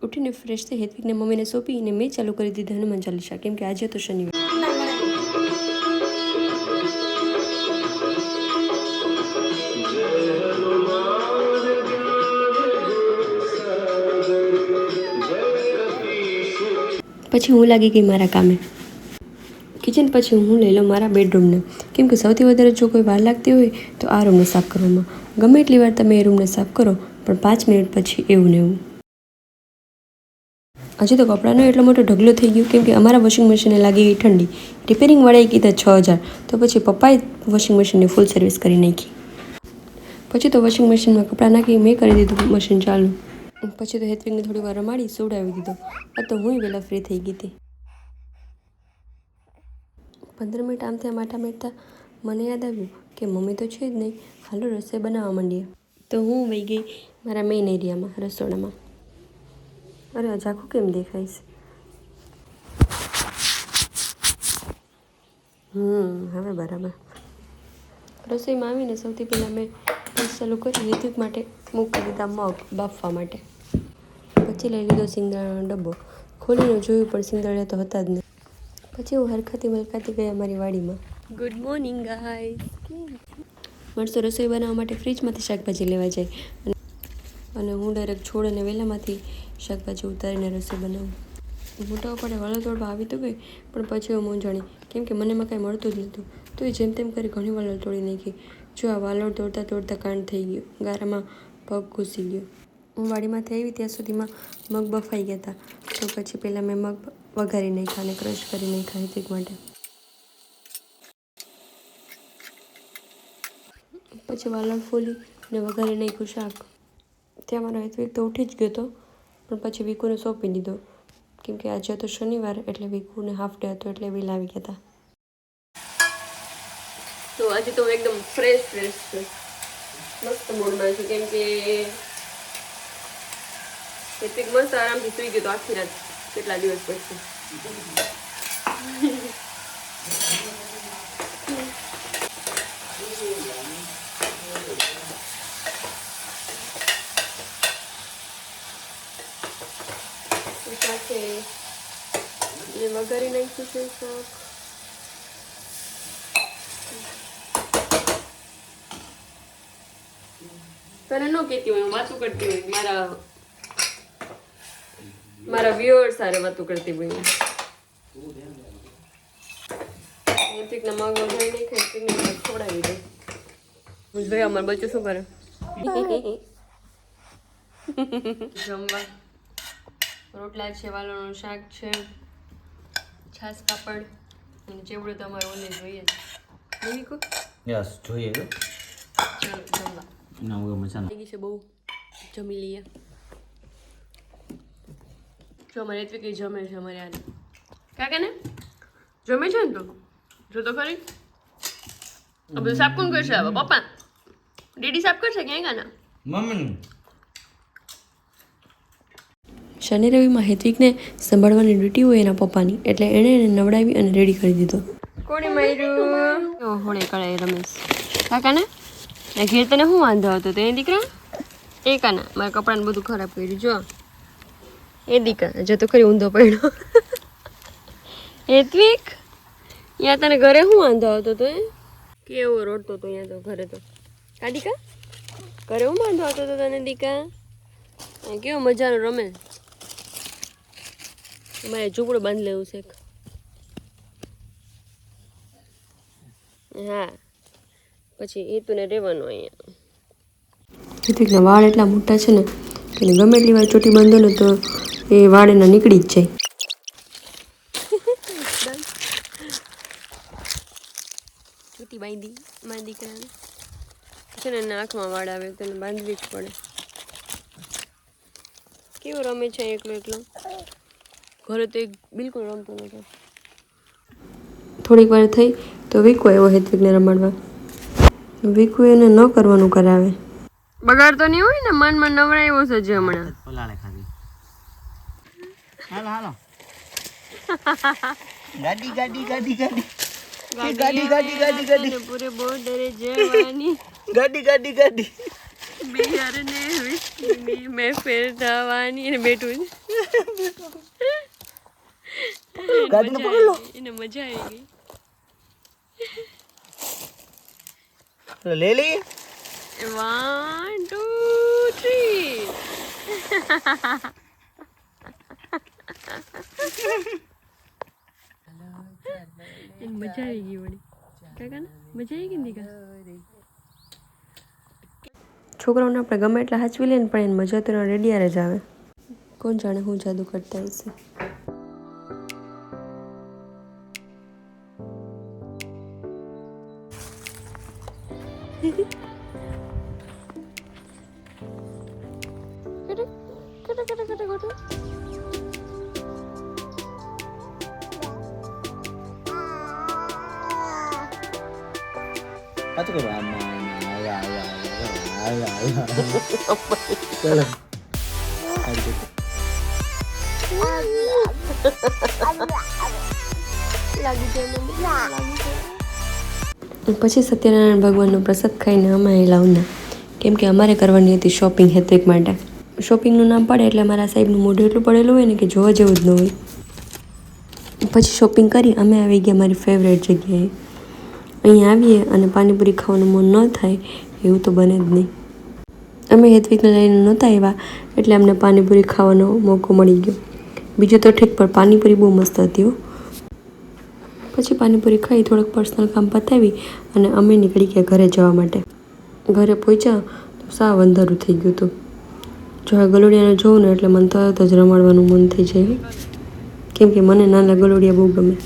ઉઠીને ફ્રેશ થઈ હેત્વિકને મમ્મીને સોંપીને મેં ચાલુ કરી દીધી હનુમાન ચાલીસા, કેમ કે આજે તો શનિવાર. પછી હું લાગી ગઈ મારા કામે. કિચન પછી હું લઈ લઉં મારા બેડરૂમને, કેમ કે સૌથી વધારે જો કોઈ વાર લાગતી હોય તો આ રૂમને સાફ કરવામાં. ગમે એટલી વાર તમે એ રૂમને સાફ કરો પણ 5 મિનિટ પછી એવું ને એવું. હજી તો કપડાંનો એટલો મોટો ઢગલો થઈ ગયો, કેમ કે અમારા વોશિંગ મશીને લાગી ગઈ ઠંડી. રિપેરિંગવાળાએ કીધા 6000, તો પછી પપ્પાએ વોશિંગ મશીનની ફૂલ સર્વિસ કરી નાખી. પછી તો વોશિંગ મશીનમાં કપડાં નાખી મેં કરી દીધું મશીન ચાલુ. પછી તો હેત્વિકને થોડી વાર રમાડી સુવડાવી દીધો. આ તો હું વહેલા ફ્રી થઈ ગઈ હતી. 15 મિનિટ આમ ત્યાં માઠા મેળતા મને યાદ આવ્યું કે મમ્મી તો છે જ નહીં, હાલો રસોઈ બનાવવા માંડીએ. તો હું વહી ગઈ મારા મેઇન એરિયામાં, રસોડામાં. અરે આ ઝાખું કેમ દેખાઈશ? હવે બરાબર. રસોઈમાં આવીને સૌથી પહેલાં મેં ગેસ ચાલુ કરી હેત્વિક માટે મૂકી દીધા મગ બાફવા માટે. પછી લઈ લીધો સિંગદાણાનો ડબ્બો. ખોલીને જોયું પણ સિંગદાણા તો હતા જ નહીં. પછી હું હરખાતી મલકાતી ગઈ અમારી વાડીમાં. Good morning guys. માણસો રસોઈ બનાવવા માટે ફ્રીજમાંથી શાકભાજી લેવા જાય અને હું ડાયરેક્ટ છોડ અને વેલામાંથી શાકભાજી ઉતારીને રસોઈ બનાવું. મોટા પડે વાળો તોડવા આવી તો ગઈ, પણ પછી હું મૂંઝાણી, કેમ કે મને એમાં કાંઈ મળતું જ નહોતું. તો એ જેમ તેમ કરી ઘણી વાલોળ તોડી નાખી. જો આ વાલોળ તોડતા તોડતા કાંડ થઈ ગયો, ગારામાં પગ ઘૂસી ગયો. હું વાડીમાંથી આવી ત્યાં સુધીમાં મગ બફાઈ ગયા હતા. તો પછી પહેલાં મેં મગ વઘારી નાખ્યા અને ક્રશ કરી નાખ્યા હેત્વિક માટે. પછી વાલોળ ફોલી અને વઘારી નાખ્યું શાક. ત્યાં મારો હેત્વિક તો ઉઠી જ ગયો હતો, પણ પછી વિકુને સોંપી દીધો, કેમ કે આજે હતો શનિવાર એટલે વિકુને હાફ ડે હતો એટલે બી લાવી ગયા હતા. તો આજે તો એકદમ ફ્રેશ મસ્ત મૂડમાં છું, કેમ કે હેત્વિક મસ્ત આરામથી સુઈ ગયો તો આખી રાત કેટલા દિવસ પછી. સાથે વઘારી નાખ્યું છે શાક. તને ન કહેતી હોય, વાતું કરતી હોય, મારા વ્યુઅર્સ સાથે વાતું કરતી હોય. હેત્વિકના મગ વઘારી નાખ્યા, હેત્વિકને ખવડાવી દઉં. જોયા અમારું બચ્ચું શું કરે. જમવા રોટલા છે, વાલોળનું શાક છે, છાશ પાપડ અને ચેવડો તો અમારે ઓલે જોઈએ જ. વિકુ? યસ, જોઈએ. ચાલો જમવા. ના હું મજા થઈ ગઈ છે બહુ, જમી લઈએ. જો અમારે હેત્વિક જમે છે અમારે યાર. કાકા ને જમે છે ને તું? જો તો ખરી. આ બધું સાફ કોણ કરશે? હવે પપ્પા ડેડી સાફ કરશે ક્યાંય ગાના મમ્મી. શનિ રવિમાં હેત્વિકને સંભાળવાની ડ્યુટી હોય એના પપ્પાની, એટલે એણે એને નવડાવી અને રેડી કરી દીધો. કોણે માર્યું? હોળે કળાએ રમેશ કાકાને ઘેર તને શું વાંધો હતો? તો એ દીકરા એ કાના મારા કપડાને બધું ખરાબ કર્યું. જો એ દીકરા જો તો ખરી ઊંધો પડ્યો. હેત્વિક ત્યાં તને ઘરે શું વાંધો આવતો તો? એ કેવો રોડતો હતો અહીંયા તો ઘરે તો. કા દીકા ઘરે શું વાંધો આવતો હતો તને દીકા? કેવો મજાનો રમે. મારે ઝૂંપડું બાંધી લેવું છે. હા પછી એ તું ને રહેવાનું અહીંયા. હેત્વિકના વાળ એટલા મોટા છે ને કે ગમે એટલી વાર ચોટી બાંધો ને તો એ વાળ એના નીકળી જ જાય. ચોટી બાંધી મારા દીકરાને છે ને નાકમાં વાળ આવે તને બાંધવી જ પડે. કેવો રમે છે એકલો એકલો? ઘરે તો એક બિલકુલ રમતો નતો. થોડીક વાર થઈ તો વિકુ આવ્યો હેત્વિકને રમાડવા. વિકુ એને ન કરવાનું કરાવે. બગાડતો નહીં હોય ને, મન નવરાયો છે જે હમણાં. પલાળે ખાલી. હાલો ગાડી ગાડી ગાડી ગાડી ગાડી ગાડી ગાડી ગાડી પૂરે બોર્ડરે જવાની ગાડી ગાડી ગાડી બિહાર ને મેં ફેર થવાની ને બેઠું ગાડીને પકડ લો. એને મજા આવી ગઈ. લે લઈએ. 1 2 3 એને મજા આવી ગઈ વળી. કાકા ને મજા આવી ગઈ ને દીકા. છોકરાઓને આપણે ગમે એટલા હાચવી લઈએ ને પણ એને મજા તો રેડિયારે જ આવે. કોણ જાણે હું જાદુ કરતા હશે. પાછું કરો. ચલો. પછી સત્યનારાયણ ભગવાનનો પ્રસાદ ખાઈને અમે લાવના, કેમ કે અમારે કરવાની હતી શોપિંગ હેત્રિક માટે. શોપિંગનું નામ પડે એટલે મારા સાહેબનું મોઢું એટલું પડેલું હોય ને કે જોવા જેવું જ ન હોય. પછી શોપિંગ કરી અમે આવી ગયા મારી ફેવરેટ જગ્યાએ. અહીં આવીએ અને પાણીપુરી ખાવાનું મન ન થાય એવું તો બને જ નહીં. અમે હેત્વિકને લઈને નહોતા આવ્યા એટલે અમને પાણીપુરી ખાવાનો મોકો મળી ગયો. બીજું તો ઠીક, પણ પાણીપુરી બહુ મસ્ત હતી હો. પછી પાણીપુરી ખાઈ થોડુંક પર્સનલ કામ પતાવી અને અમે નીકળી ગયા ઘરે જવા માટે. ઘરે પહોંચ્યા તો સાવ અંધારું થઈ ગયું હતું. જો આ ગલોડિયાને જોઉં ને એટલે મને તરત જ રમાડવાનું મન થઈ જાય, કેમ કે મને નાના ગલોડિયા બહુ ગમે.